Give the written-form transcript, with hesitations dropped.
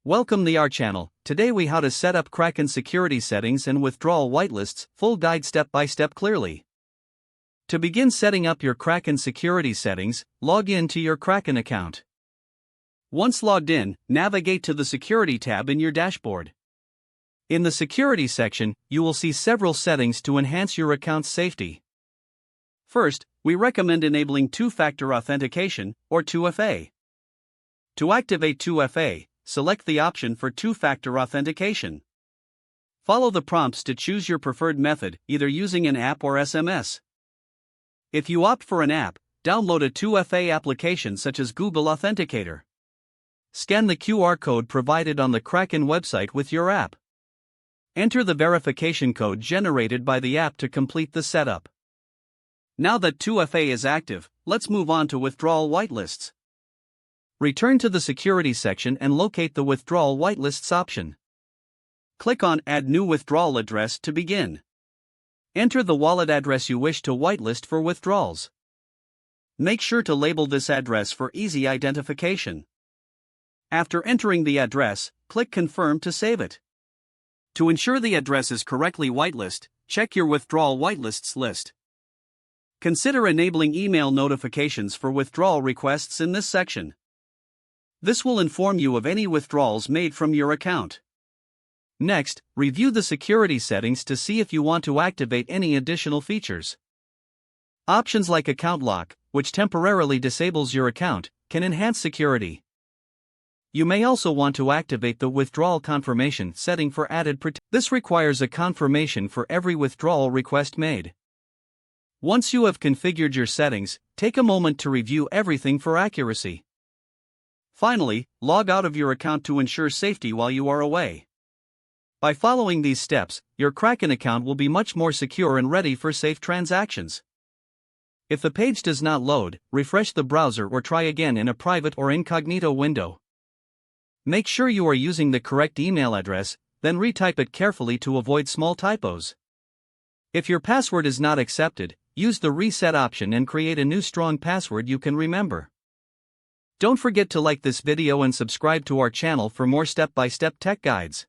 Welcome to our channel. Today we how to set up Kraken security settings and withdrawal whitelists, full guide step by step clearly. To begin setting up your Kraken security settings, log in to your Kraken account. Once logged in, navigate to the security tab in your dashboard. In the security section, you will see several settings to enhance your account's safety. First, we recommend enabling two-factor authentication, or 2FA. To activate 2FA, select the option for two-factor authentication. Follow the prompts to choose your preferred method, either using an app or SMS. If you opt for an app, download a 2FA application such as Google Authenticator. Scan the QR code provided on the Kraken website with your app. Enter the verification code generated by the app to complete the setup. Now that 2FA is active, let's move on to withdrawal whitelists. Return to the security section and locate the withdrawal whitelists option. Click on Add New Withdrawal Address to begin. Enter the wallet address you wish to whitelist for withdrawals. Make sure to label this address for easy identification. After entering the address, click Confirm to save it. To ensure the address is correctly whitelist, check your withdrawal whitelists list. Consider enabling email notifications for withdrawal requests in this section. This will inform you of any withdrawals made from your account. Next, review the security settings to see if you want to activate any additional features. Options like Account Lock, which temporarily disables your account, can enhance security. You may also want to activate the withdrawal confirmation setting for added protection. This requires a confirmation for every withdrawal request made. Once you have configured your settings, take a moment to review everything for accuracy. Finally, log out of your account to ensure safety while you are away. By following these steps, your Kraken account will be much more secure and ready for safe transactions. If the page does not load, refresh the browser or try again in a private or incognito window. Make sure you are using the correct email address, then retype it carefully to avoid small typos. If your password is not accepted, use the reset option and create a new strong password you can remember. Don't forget to like this video and subscribe to our channel for more step-by-step tech guides.